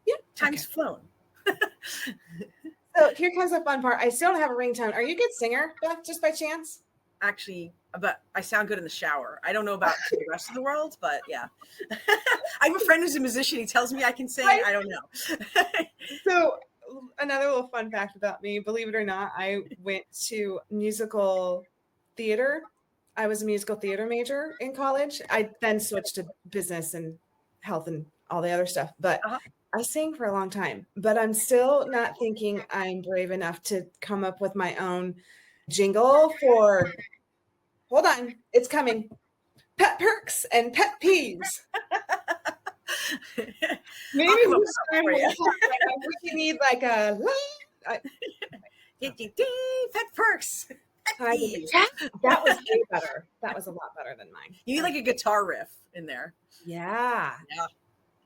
Yeah. Time's flown. So here comes the fun part. I still don't have a ringtone. Are you a good singer, Beth, just by chance? Actually, but I sound good in the shower. I don't know about to the rest of the world, but yeah. I have a friend who's a musician. He tells me I can sing. I don't know. So another little fun fact about me, believe it or not, I went to musical theater. I was a musical theater major in college. I then switched to business and health and all the other stuff. But Uh-huh. I sang for a long time, but I'm still not thinking I'm brave enough to come up with my own jingle for, hold on, it's coming. Pet perks and pet peeves. Maybe I'll come up with this something time for we'll you. talk, I really need like a Pet perks. Pet peeves. that was way better. That was a lot better than mine. You need like a guitar riff in there. Yeah. Yeah.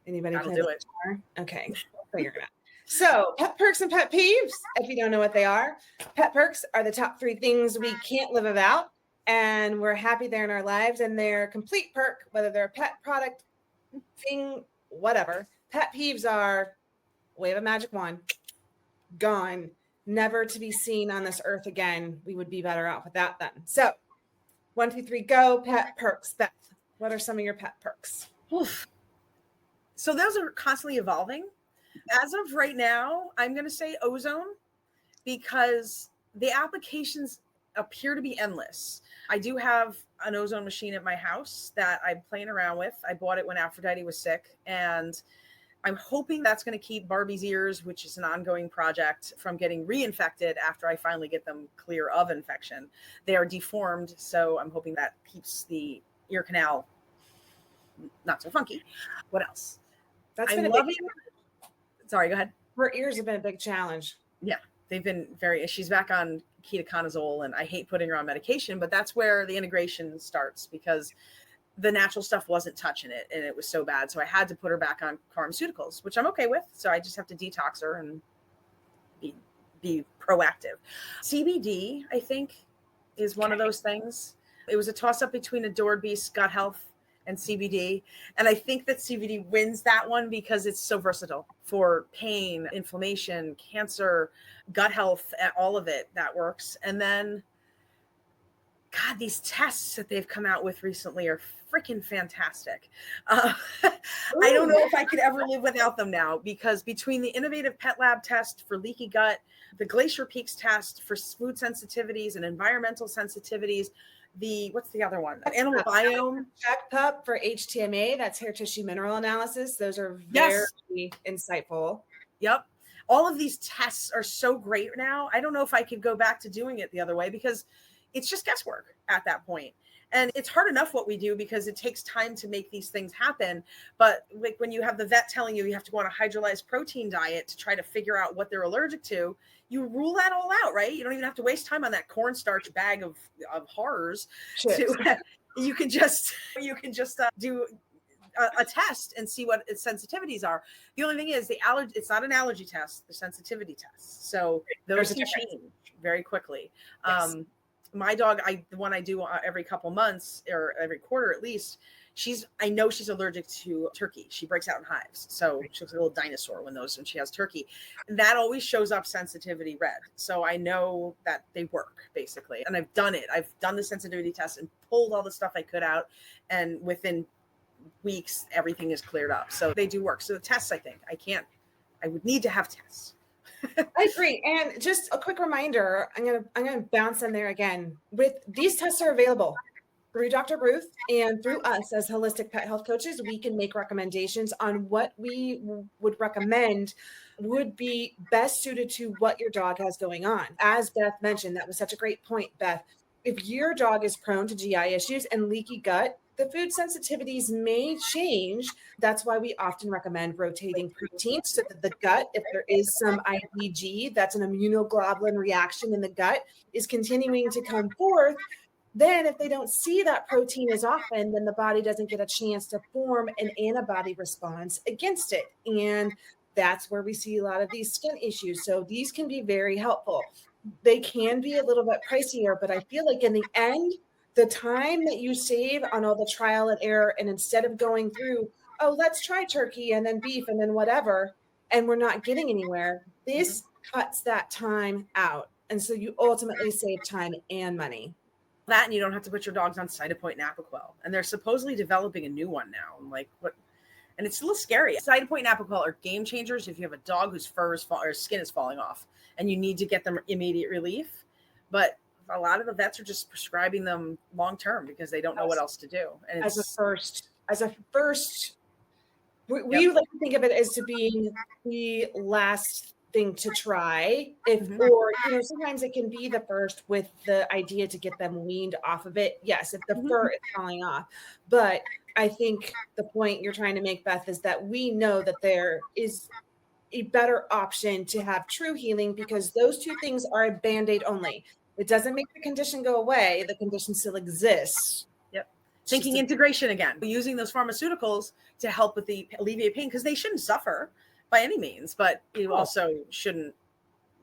Anybody That'll play do the it. guitar? Okay, we'll figure it out. So, pet perks and pet peeves. If you don't know what they are, pet perks are the top 3 things we can't live without, and we're happy they're in our lives, and they're a complete perk, whether they're a pet product, thing, whatever. Pet peeves are wave a magic wand, gone, never to be seen on this earth again. We would be better off without them. So, 1, 2, 3, go. Pet perks. Beth, what are some of your pet perks? Oof. So those are constantly evolving. As of right now, I'm going to say ozone because the applications appear to be endless. I do have an ozone machine at my house that I'm playing around with. I bought it when Aphrodite was sick, and I'm hoping that's going to keep Barbie's ears, which is an ongoing project, from getting reinfected after I finally get them clear of infection. They are deformed, so I'm hoping that keeps the ear canal not so funky. What else? That's I'm been a loving. big, Sorry, go ahead. her ears have been a big challenge. Yeah, they've been very. She's back on ketoconazole, and I hate putting her on medication, but that's where the integration starts because the natural stuff wasn't touching it, and it was so bad. So I had to put her back on pharmaceuticals, which I'm okay with. So I just have to detox her and be proactive. CBD, I think, is one of those things. It was a toss up between Adored Beast, Gut Health, and CBD. And I think that CBD wins that one because it's so versatile for pain, inflammation, cancer, gut health, all of it that works. And then, God, these tests that they've come out with recently are freaking fantastic. I don't know if I could ever live without them now because between the innovative pet lab test for leaky gut, the Glacier Peaks test for food sensitivities and environmental sensitivities, what's the other one? Animal biome. Check pup for HTMA, that's hair tissue mineral analysis. Those are very insightful. Yep. All of these tests are so great now. I don't know if I could go back to doing it the other way because it's just guesswork at that point. And it's hard enough what we do because it takes time to make these things happen. But like when you have the vet telling you have to go on a hydrolyzed protein diet to try to figure out what they're allergic to, you rule that all out, right? You don't even have to waste time on that cornstarch bag of horrors. You can just do a test and see what its sensitivities are. The only thing is it's not an allergy test, the sensitivity test. So those can change very quickly. Yes. My dog, the one I do every couple months or every quarter at least, I know she's allergic to turkey. She breaks out in hives. So she looks like a little dinosaur when she has turkey. And that always shows up sensitivity red. So I know that they work basically. And I've done it. I've done the sensitivity test and pulled all the stuff I could out. And within weeks, everything is cleared up. So they do work. So the tests, I think I would need to have tests. I agree. And just a quick reminder, I'm gonna bounce in there again. With these tests are available through Dr. Ruth and through us as holistic pet health coaches. We can make recommendations on what we would recommend would be best suited to what your dog has going on. As Beth mentioned, that was such a great point, Beth. If your dog is prone to GI issues and leaky gut, the food sensitivities may change. That's why we often recommend rotating proteins so that the gut, if there is some IgG, that's an immunoglobulin reaction in the gut, is continuing to come forth. Then if they don't see that protein as often, then the body doesn't get a chance to form an antibody response against it. And that's where we see a lot of these skin issues. So these can be very helpful. They can be a little bit pricier, but I feel like in the end, the time that you save on all the trial and error, and instead of going through, oh, let's try turkey and then beef and then whatever, and we're not getting anywhere. This cuts that time out. And so you ultimately save time and money. That, and you don't have to put your dogs on Cytopoint and Apoquel. And they're supposedly developing a new one now. I'm like, what? And it's a little scary. Cytopoint and Apoquel are game changers if you have a dog whose fur is or skin is falling off and you need to get them immediate relief. But a lot of the vets are just prescribing them long term because they don't know what else to do. And as a first, we like to think of it as to being the last thing to try. Or sometimes it can be the first with the idea to get them weaned off of it. Yes, if the fur is falling off, but I think the point you're trying to make, Beth, is that we know that there is a better option to have true healing because those two things are a Band-Aid only. It doesn't make the condition go away. The condition still exists. Yep. Thinking integration again, using those pharmaceuticals to help with the alleviate pain because they shouldn't suffer by any means, but you also shouldn't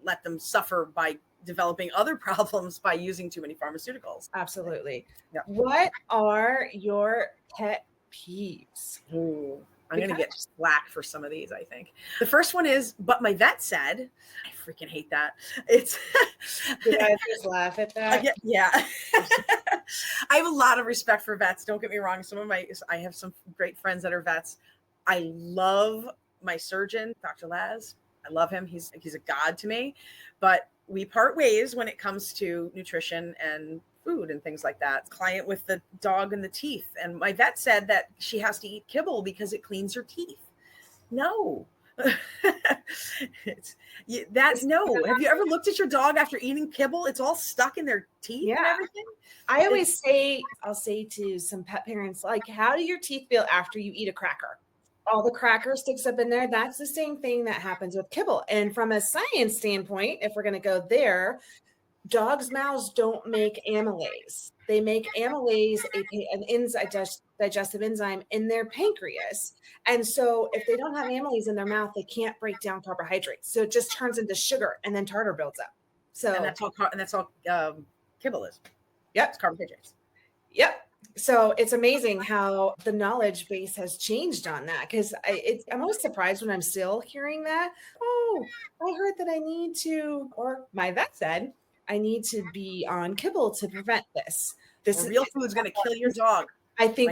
let them suffer by developing other problems by using too many pharmaceuticals. Absolutely. Yep. What are your pet peeves? Ooh, I'm going to get flack for some of these, I think. The first one is, but my vet said, I freaking hate that. It's Did I just laugh at that? Yeah. I have a lot of respect for vets. Don't get me wrong. I have some great friends that are vets. I love my surgeon, Dr. Laz. I love him. He's a god to me, but we part ways when it comes to nutrition and food and things like that. Client with the dog and the teeth. And my vet said that she has to eat kibble because it cleans her teeth. No. No. Have you ever looked at your dog after eating kibble? It's all stuck in their teeth and everything. I'll say to some pet parents, like, how do your teeth feel after you eat a cracker? All the cracker sticks up in there. That's the same thing that happens with kibble. And from a science standpoint, if we're going to go there, dogs' mouths don't make amylase. They make amylase, an digestive enzyme in their pancreas. And so if they don't have amylase in their mouth, they can't break down carbohydrates. So it just turns into sugar and then tartar builds up. So and that's all kibble is. Yep. It's carbohydrates. Yep. So it's amazing how the knowledge base has changed on that because I'm always surprised when I'm still hearing that. Oh, I heard that I need to, or my vet said, I need to be on kibble to prevent this. This real food is going to kill your dog. I think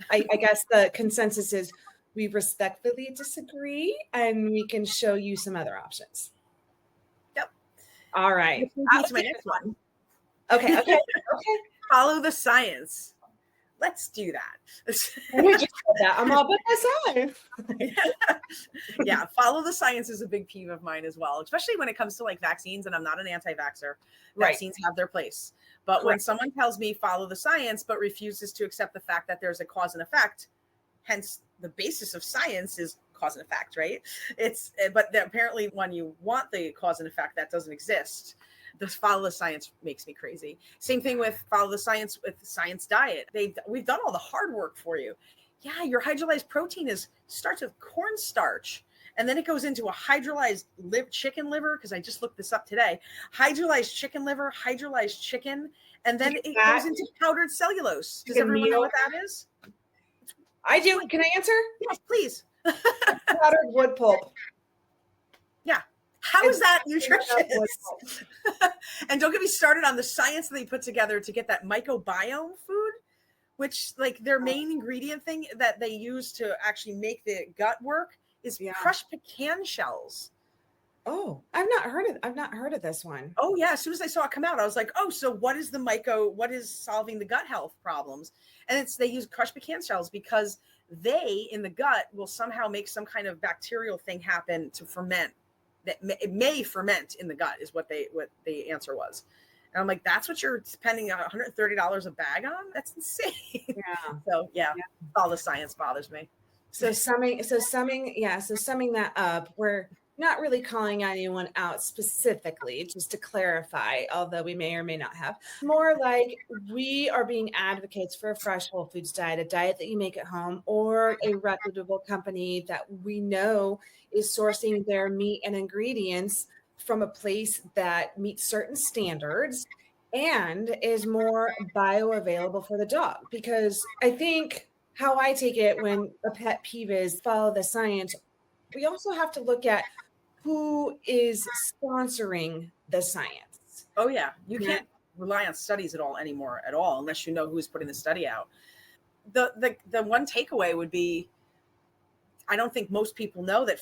I guess the consensus is we respectfully disagree and we can show you some other options. Yep. All right. That's my next one. Okay. Follow the science. Let's do that. We just said that. I'm all by my side. Yeah, follow the science is a big peeve of mine as well, especially when it comes to like vaccines. And I'm not an anti-vaxxer. Vaccines have their place. But when someone tells me follow the science, but refuses to accept the fact that there's a cause and effect, hence the basis of science is cause and effect, right? But apparently when you want the cause and effect, that doesn't exist. This follow the science makes me crazy. Same thing with follow the science with science diet. We've done all the hard work for you. Yeah, your hydrolyzed protein starts with cornstarch, and then it goes into a hydrolyzed chicken liver, because I just looked this up today. Hydrolyzed chicken liver, hydrolyzed chicken, and then it goes into powdered cellulose. Does everyone know what that is? I do. Can I answer? Yes, please. Powdered wood pulp. Yeah. How is that nutritious? And don't get me started on the science that they put together to get that microbiome food, which like their main ingredient thing that they use to actually make the gut work is crushed pecan shells. Oh, I've not heard of this one. Oh yeah. As soon as I saw it come out, I was like, oh, so what is what is solving the gut health problems? And they use crushed pecan shells because they in the gut will somehow make some kind of bacterial thing happen to ferment. That it may ferment in the gut is what the answer was. And I'm like, that's what you're spending $130 a bag on? That's insane. Yeah. So all the science bothers me. So summing that up, we're not really calling anyone out specifically, just to clarify, although we may or may not have. More like we are being advocates for a fresh whole foods diet, a diet that you make at home, or a reputable company that we know is sourcing their meat and ingredients from a place that meets certain standards and is more bioavailable for the dog. Because I think how I take it when a pet peeve is follow the science, we also have to look at who is sponsoring the science. Oh yeah. You can't rely on studies at all unless you know who's putting the study out. The one takeaway would be, I don't think most people know that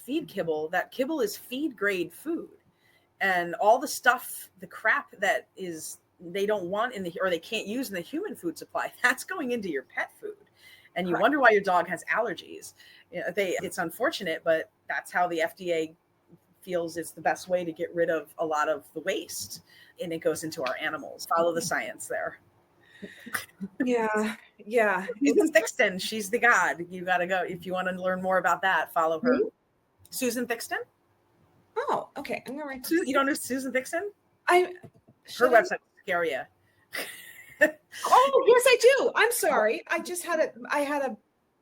kibble is feed grade food, and all the stuff, the crap that is they don't want or they can't use in the human food supply, that's going into your pet food. And you wonder why your dog has allergies. It's unfortunate, but that's how the FDA feels it's the best way to get rid of a lot of the waste, and it goes into our animals. Follow the science there. Yeah. Susan Thixton, she's the god. You got to go. If you want to learn more about that, follow her. Who? Susan Thixton. Oh, okay. I'm gonna write. You don't know Susan Thixton? Her website will scare you. Oh, yes, I do. I'm sorry. I had a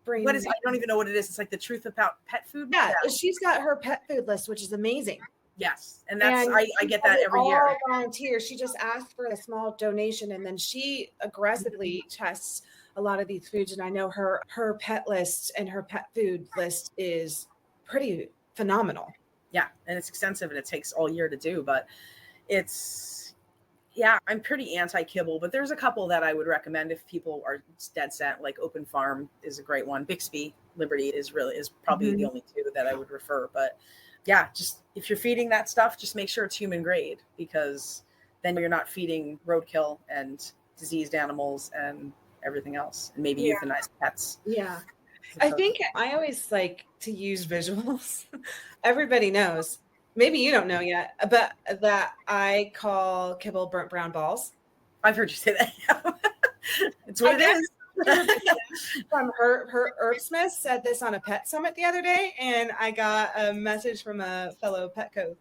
brain. What is it? I don't even know what it is. It's like the truth about pet food. Yeah, she's got her pet food list, which is amazing. Yes. And I get that every year. Volunteer. She just asked for a small donation, and then she aggressively tests a lot of these foods. And I know her pet list and her pet food list is pretty phenomenal. Yeah. And it's extensive, and it takes all year to do, but I'm pretty anti-kibble, but there's a couple that I would recommend if people are dead set. Like Open Farm is a great one. Bixby Liberty is probably the only two that I would refer. But yeah, just if you're feeding that stuff, just make sure it's human grade, because then you're not feeding roadkill and diseased animals and everything else, and maybe euthanize pets. Yeah. I think I always like to use visuals. Everybody knows. Maybe you don't know yet, but that I call kibble burnt brown balls. I've heard you say that. It's what it is. From her Herbsmith said this on a pet summit the other day, and I got a message from a fellow Petco,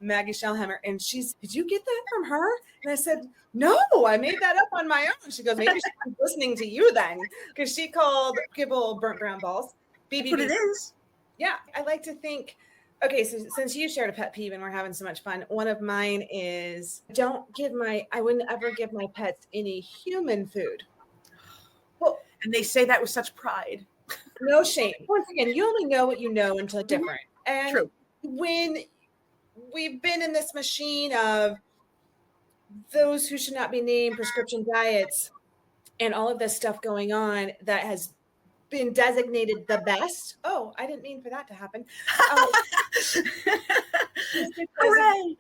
Maggie Shellhammer, and did you get that from her? And I said, no, I made that up on my own. She goes, maybe she's listening to you then, because she called kibble burnt brown balls. That's what it is. Yeah, I like to think. Okay, so since you shared a pet peeve and we're having so much fun, one of mine is I wouldn't ever give my pets any human food. Well, and they say that with such pride. No shame. Once again, you only know what you know until it's different. And True. When we've been in this machine of those who should not be named, prescription diets, and all of this stuff going on that has been designated the best. Oh, I didn't mean for that to happen. Hooray!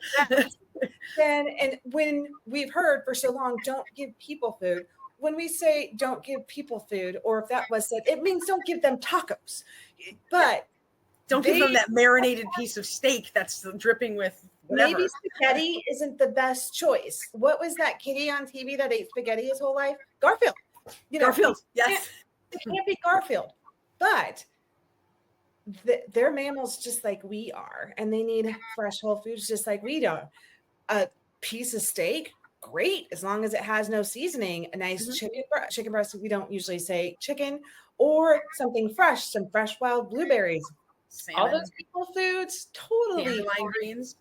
And when we've heard for so long, don't give people food. When we say don't give people food, or if that was said, it means don't give them tacos. But don't give them that marinated piece of steak that's dripping with whatever. Maybe spaghetti isn't the best choice. What was that kitty on TV that ate spaghetti his whole life? Garfield. Garfield, yes. It can't be Garfield, but they're mammals just like we are, and they need fresh whole foods just like we do. A piece of steak, great, as long as it has no seasoning. A nice chicken breast. We don't usually say chicken, or something fresh, some fresh wild blueberries. Salmon. All those people foods, totally. Dandelion greens.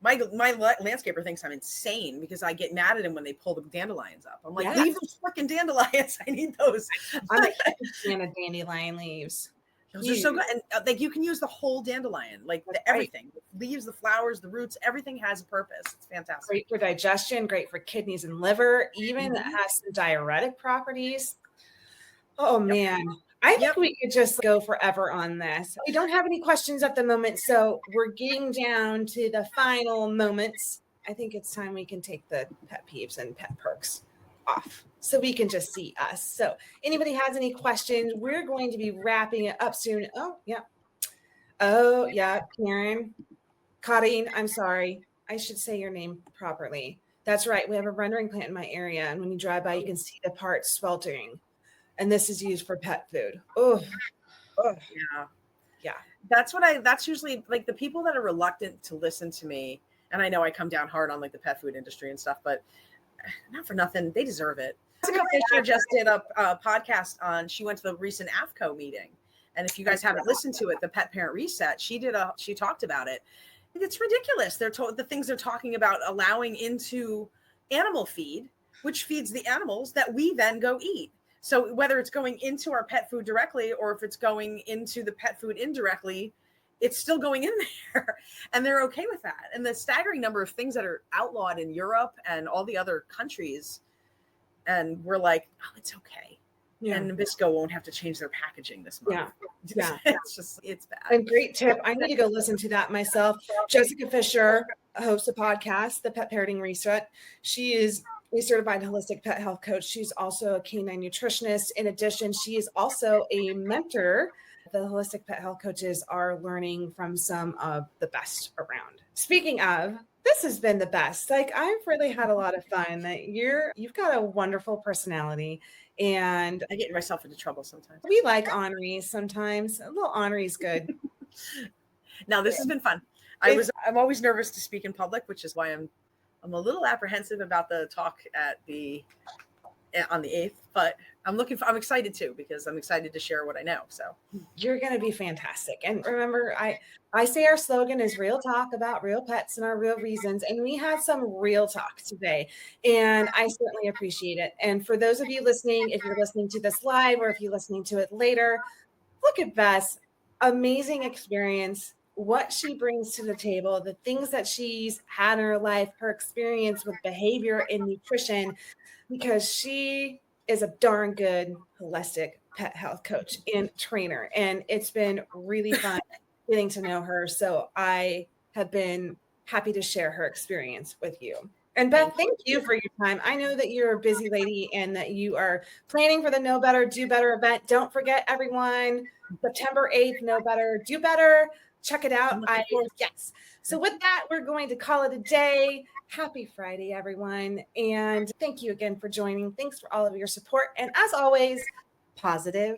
My landscaper thinks I'm insane because I get mad at him when they pull the dandelions up. I'm like, leave those freaking dandelions. I need those. I'm a huge fan of dandelion leaves. Those are so good. And like you can use the whole dandelion, like everything. The leaves, the flowers, the roots, everything has a purpose. It's fantastic. Great for digestion, great for kidneys and liver, even has some diuretic properties. Oh, man. I think we could just go forever on this. We don't have any questions at the moment, so we're getting down to the final moments. I think it's time we can take the pet peeves and pet perks off so we can just see us. So anybody has any questions, we're going to be wrapping it up soon. Oh, yeah, Karen. Karin, I'm sorry. I should say your name properly. That's right. We have a rendering plant in my area, and when you drive by, you can see the parts sweltering. And this is used for pet food. Oh, yeah. That's usually like the people that are reluctant to listen to me. And I know I come down hard on like the pet food industry and stuff, but not for nothing. They deserve it. Jessica Fisher just did a podcast on, she went to the recent AFCO meeting. And if you guys haven't listened to it, the Pet Parent Reset, she talked about it. It's ridiculous. The things they're talking about allowing into animal feed, which feeds the animals that we then go eat. So whether it's going into our pet food directly or if it's going into the pet food indirectly, it's still going in there and they're okay with that. And the staggering number of things that are outlawed in Europe and all the other countries. And we're like, oh, it's okay. Yeah. And Nabisco won't have to change their packaging this month. Yeah. It's bad. And great tip. I need to go listen to that myself. Jessica Fisher hosts a podcast, The Pet Parenting Reset. She is a certified holistic pet health coach. She's also a canine nutritionist. In addition, she is also a mentor. The holistic pet health coaches are learning from some of the best around. Speaking of, this has been the best. Like, I've really had a lot of fun. That you've got a wonderful personality, and I get myself into trouble sometimes. we like ornery sometimes. A little ornery is good. Now, this has been fun. I'm always nervous to speak in public, which is why I'm a little apprehensive about the talk on the 8th, but I'm excited too, because I'm excited to share what I know. So you're going to be fantastic. And remember, I say our slogan is real talk about real pets and our real reasons. And we had some real talk today, and I certainly appreciate it. And for those of you listening, if you're listening to this live or if you're listening to it later, look at Beth's amazing experience, what she brings to the table, the things that she's had in her life, her experience with behavior and nutrition, because she is a darn good holistic pet health coach and trainer. And it's been really fun getting to know her. So I have been happy to share her experience with you. And Beth, thank you for your time. I know that you're a busy lady and that you are planning for the Know Better, Do Better event. Don't forget, everyone, September 8th, Know Better, Do Better. Check it out. Yes. So with that, we're going to call it a day. Happy Friday, everyone. And thank you again for joining. Thanks for all of your support. And as always, positive